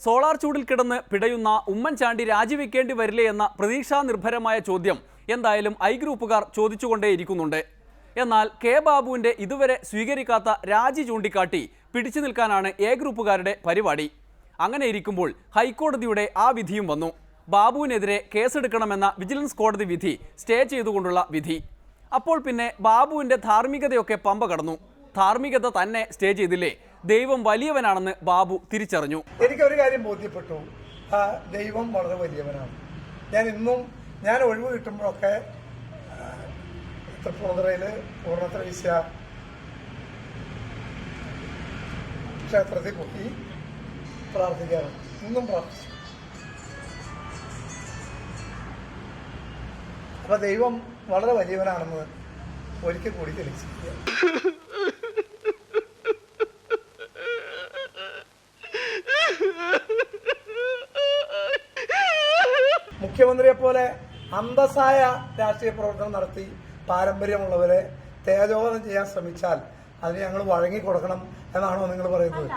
Solar ചൂടിൽ കിടന്ന് പിടയുന്ന ഉമ്മൻചാണ്ടി രാജിവെക്കേണ്ടി വരില്ലേ എന്ന പ്രതീക്ഷാ നിർഭരമായ ചോദ്യം എന്തായാലും ഐ ഗ്രൂപ്പുകാർ ചോദിച്ചുകൊണ്ടേയിരിക്കുന്നുണ്ട്. എന്നാൽ കെ ബാബുവിന്റെ ഇതുവരെ സ്വീകരിക്കാത്ത രാജി ചൂണ്ടിക്കാട്ടി പിടിച്ചു നിൽക്കാനാണ് എ ഗ്രൂപ്പുകാരുടെ പരിപാടി. അങ്ങനെ ഇരിക്കുമ്പോൾ ഹൈക്കോടതിയുടെ ആ വിധിയും വന്നു. ബാബുവിനെതിരെ കേസെടുക്കണമെന്ന വിജിലൻസ് കോടതി വിധി സ്റ്റേ ചെയ്തുകൊണ്ടുള്ള വിധി. അപ്പോൾ പിന്നെ ബാബുവിന്റെ ധാർമ്മികതയൊക്കെ പമ്പ കടന്നു. ധാർമ്മികത തന്നെ സ്റ്റേ ചെയ്തില്ലേ? ദൈവം വലിയവനാണെന്ന് ബാബു തിരിച്ചറിഞ്ഞു. എനിക്കൊരു കാര്യം ബോധ്യപ്പെട്ടു, ദൈവം വളരെ വലിയവനാണ്. ഞാൻ ഒഴിവ് കിട്ടുമ്പോഴൊക്കെ തൃപ്പൂണിത്തുറയിൽ പൂർണ്ണത്രയീശ ക്ഷേത്രത്തിൽ പോയി പ്രാർത്ഥിക്കാറുണ്ട്. ഇന്നും പ്രാർത്ഥിച്ചു. അപ്പൊ ദൈവം വളരെ വലിയവനാണെന്ന് ഒരിക്കൽ കൂടി തെളിയിച്ചിരിക്കുക. മുഖ്യമന്ത്രിയെ പോലെ അന്തസ്സായ രാഷ്ട്രീയ പ്രവർത്തനം നടത്തി പാരമ്പര്യമുള്ളവരെ തേജോവധം ചെയ്യാൻ ശ്രമിച്ചാൽ അതിന് ഞങ്ങൾ വഴങ്ങിക്കൊടുക്കണം എന്നാണോ നിങ്ങൾ പറയുന്നത്?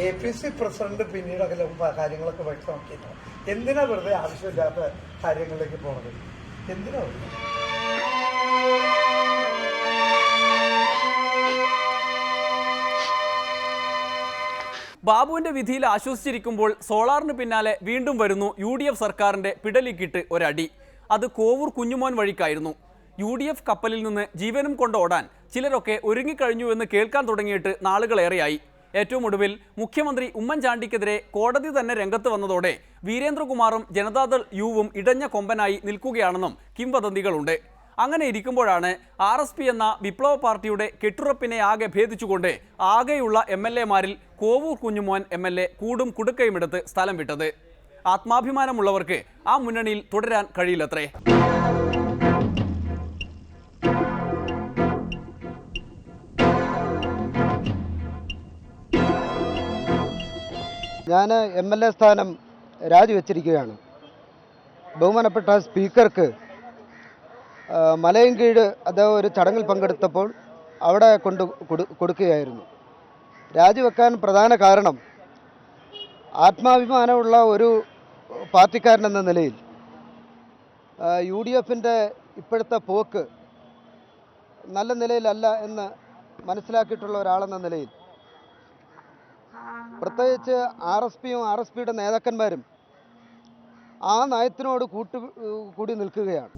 APC പ്രസിഡന്റ് പിന്നീടൊക്കെ കാര്യങ്ങളൊക്കെ വ്യക്തമാക്കിയിട്ട് എന്തിനാ വെറുതെ ആവശ്യമില്ലാത്ത കാര്യങ്ങളിലേക്ക് പോണത്? എന്തിനാ? ബാബുവിന്റെ വിധിയിൽ ആശ്വസിച്ചിരിക്കുമ്പോൾ സോളാറിന് പിന്നാലെ വീണ്ടും വരുന്നു UDF സർക്കാരിന്റെ പിടലിക്കിട്ട് ഒരടി. അത് കോവൂർ കുഞ്ഞുമോൻ വഴിക്കായിരുന്നു. UDF കപ്പലിൽ നിന്ന് ജീവനും കൊണ്ട് ഓടാൻ ചിലരൊക്കെ ഒരുങ്ങിക്കഴിഞ്ഞുവെന്ന് കേൾക്കാൻ തുടങ്ങിയിട്ട് നാളുകളേറെയായി. ഏറ്റവും ഒടുവിൽ മുഖ്യമന്ത്രി ഉമ്മൻചാണ്ടിക്കെതിരെ കോടതി തന്നെ രംഗത്ത് വന്നതോടെ വീരേന്ദ്രകുമാറും ജനതാദൾ യുവും ഇടഞ്ഞ കൊമ്പനായി നിൽക്കുകയാണെന്നും കിംവദന്തികളുണ്ട്. അങ്ങനെ ഇരിക്കുമ്പോഴാണ് RSP എന്ന വിപ്ലവ പാർട്ടിയുടെ കെട്ടുറപ്പിനെ ആകെ ഭേദിച്ചുകൊണ്ട് ആകെയുള്ള MLA-മാരിൽ കോവൂർ കുഞ്ഞുമോൻ MLA കൂടും കുടുക്കയുമെടുത്ത് സ്ഥലം വിട്ടത്. ആത്മാഭിമാനമുള്ളവർക്ക് ആ മുന്നണിയിൽ തുടരാൻ കഴിയില്ലത്രേ. ഞാൻ MLA സ്ഥാനം രാജിവെച്ചിരിക്കുകയാണ്. ബഹുമാനപ്പെട്ട സ്പീക്കർക്ക് മലയൻകീഴ് അദ്ദേഹം ഒരു ചടങ്ങിൽ പങ്കെടുത്തപ്പോൾ അവിടെ കൊടുക്കുകയായിരുന്നു. രാജിവെക്കാൻ പ്രധാന കാരണം ആത്മാഭിമാനമുള്ള ഒരു പാർട്ടിക്കാരനെന്ന നിലയിൽ UDFൻ്റെ ഇപ്പോഴത്തെ പോക്ക് നല്ല നിലയിലല്ല എന്ന് മനസ്സിലാക്കിയിട്ടുള്ള ഒരാളെന്ന നിലയിൽ പ്രത്യേകിച്ച് RSPയും RSPയുടെ നേതാക്കന്മാരും ആ നയത്തിനോട് കൂടി നിൽക്കുകയാണ്.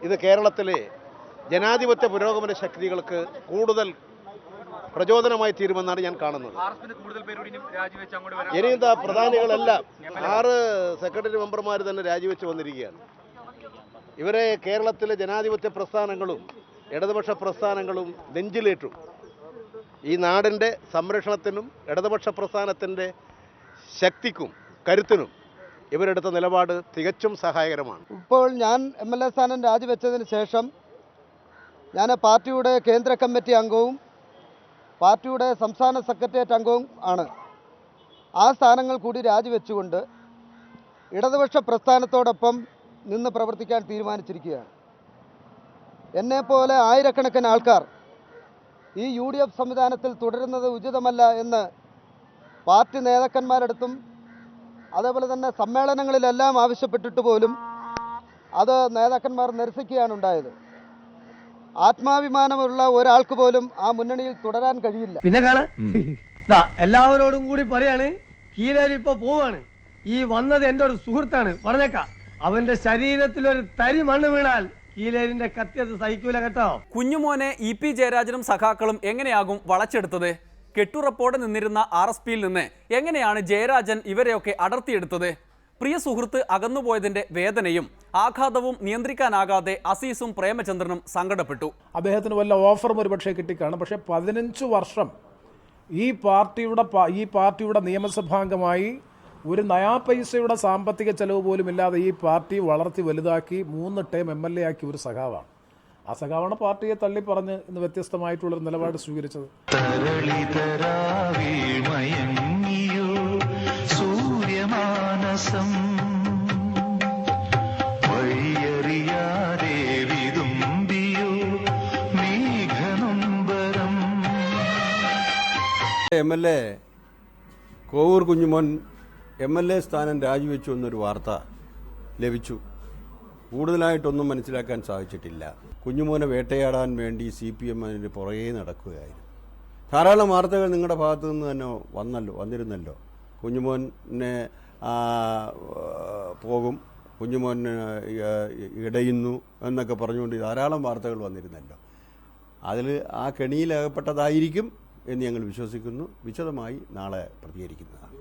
ഇത് കേരളത്തിലെ ജനാധിപത്യ പുരോഗമന ശക്തികൾക്ക് കൂടുതൽ പ്രചോദനമായി തീരുമെന്നാണ് ഞാൻ കാണുന്നത്. ഇനി എന്താ, പ്രധാനികളെല്ലാം 6 സെക്രട്ടറി മെമ്പർമാർ തന്നെ രാജിവെച്ച് വന്നിരിക്കുകയാണ്. ഇവരെ കേരളത്തിലെ ജനാധിപത്യ പ്രസ്ഥാനങ്ങളും ഇടതുപക്ഷ പ്രസ്ഥാനങ്ങളും നെഞ്ചിലേറ്റു. ഈ നാടിൻ്റെ സംരക്ഷണത്തിനും ഇടതുപക്ഷ പ്രസ്ഥാനത്തിൻ്റെ ശക്തിക്കും കരുത്തിനും ഇവരെടുത്ത നിലപാട് തികച്ചും സഹായകരമാണ്. ഇപ്പോൾ ഞാൻ MLA സ്ഥാനം രാജിവെച്ചതിന് ശേഷം ഞാൻ പാർട്ടിയുടെ കേന്ദ്ര കമ്മിറ്റി അംഗവും പാർട്ടിയുടെ സംസ്ഥാന സെക്രട്ടേറിയറ്റ് അംഗവും ആണ്. ആ സ്ഥാനങ്ങൾ കൂടി രാജിവെച്ചുകൊണ്ട് ഇടതുപക്ഷ പ്രസ്ഥാനത്തോടൊപ്പം നിന്ന് പ്രവർത്തിക്കാൻ തീരുമാനിച്ചിരിക്കുകയാണ്. എന്നെപ്പോലെ ആയിരക്കണക്കിന് ആൾക്കാർ ഈ UDF സംവിധാനത്തിൽ തുടരുന്നത് ഉചിതമല്ല എന്ന് പാർട്ടി നേതാക്കന്മാരെടുത്തും അതേപോലെ തന്നെ സമ്മേളനങ്ങളിലെല്ലാം ആവശ്യപ്പെട്ടിട്ട് പോലും അത് നേതാക്കന്മാർ നിരസിക്കുകയാണ് ഉണ്ടായത്. ആത്മാഭിമാനമുള്ള ഒരാൾക്ക് പോലും ആ മുന്നണിയിൽ തുടരാൻ കഴിയില്ല. പിന്നെ എല്ലാവരോടും കൂടി പറയാണ്, കീലേരി ഇപ്പൊ പോവാണ്. ഈ വന്നത് എന്റെ ഒരു സുഹൃത്താണ്, പറഞ്ഞേക്കാം. അവന്റെ ശരീരത്തിൽ ഒരു തരി മണ്ണ് വീണാൽ കീലേരിന്റെ കത്തിയത് സഹിക്കൂല കേട്ടോ. കുഞ്ഞുമോനെ EP ജയരാജനും സഖാക്കളും എങ്ങനെയാകും വളച്ചെടുത്തത്? കെട്ടുറപ്പോടെ നിന്നിരുന്ന RSPയിൽ നിന്ന് എങ്ങനെയാണ് ജയരാജൻ ഇവരെയൊക്കെ അടർത്തിയെടുത്തത്? പ്രിയ സുഹൃത്ത് അകന്നുപോയതിന്റെ വേദനയും ആഘാതവും നിയന്ത്രിക്കാനാകാതെ അസീസും പ്രേമചന്ദ്രനും സങ്കടപ്പെട്ടു. അദ്ദേഹത്തിന് വല്ല ഓഫറും ഒരുപക്ഷെ കിട്ടിക്കാണും. പക്ഷേ 15 വർഷം ഈ പാർട്ടിയുടെ നിയമസഭാംഗമായി ഒരു നയാ പൈസയുടെ സാമ്പത്തിക ചെലവ് പോലും ഇല്ലാതെ ഈ പാർട്ടി വളർത്തി വലുതാക്കി 3 ടേം MLA ആക്കി ഒരു സഖാവാണ്. ആ സഖാവാണ് പാർട്ടിയെ തള്ളിപ്പറഞ്ഞ് ഇന്ന് വ്യത്യസ്തമായിട്ടുള്ളൊരു നിലപാട് സ്വീകരിച്ചത്. MLA കോവൂർ കുഞ്ഞുമോൻ MLA സ്ഥാനം രാജിവെച്ചു എന്നൊരു വാർത്ത ലഭിച്ചു. കൂടുതലായിട്ടൊന്നും മനസ്സിലാക്കാൻ സാധിച്ചിട്ടില്ല. കുഞ്ഞുമോനെ വേട്ടയാടാൻ വേണ്ടി CPM അതിന് പുറകെ നടക്കുകയായിരുന്നു. ധാരാളം വാർത്തകൾ നിങ്ങളുടെ ഭാഗത്തു നിന്ന് തന്നെ വന്നിരുന്നല്ലോ. കുഞ്ഞുമോനെ പോകും, കുഞ്ഞുമോന് ഇടയുന്നു എന്നൊക്കെ പറഞ്ഞുകൊണ്ട് ധാരാളം വാർത്തകൾ വന്നിരുന്നല്ലോ. അതിൽ ആ കെണിയിലകപ്പെട്ടതായിരിക്കും എന്ന് ഞങ്ങൾ വിശ്വസിക്കുന്നു. വിശദമായി നാളെ പ്രതികരിക്കുന്നതാണ്.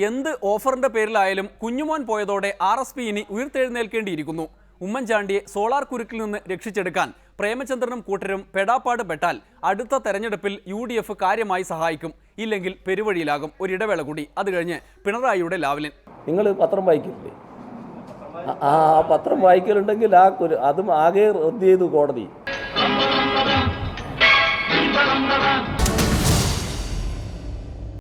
എന്ത് ഓഫറിന്റെ പേരിലായാലും കുഞ്ഞുമോൻ പോയതോടെ RSP ഇനി ഉയർത്തെഴുന്നേൽക്കേണ്ടിയിരിക്കുന്നു. ഉമ്മൻചാണ്ടിയെ സോളാർ കുരുക്കിൽ നിന്ന് രക്ഷിച്ചെടുക്കാൻ പ്രേമചന്ദ്രനും കൂട്ടരും പെടാപ്പാട് പെട്ടാൽ അടുത്ത തെരഞ്ഞെടുപ്പിൽ UDF കാര്യമായി സഹായിക്കും. ഇല്ലെങ്കിൽ പെരുവഴിയിലാകും. ഒരിടവേള കൂടി, അത് കഴിഞ്ഞ് പിണറായിയുടെ ലാവലിൻ. നിങ്ങൾ പത്രം വായിക്കില്ലേ? ആ പത്രം വായിക്കലുണ്ടെങ്കിൽ അതും ആകെ റദ്ദ് ചെയ്തു കോടതി.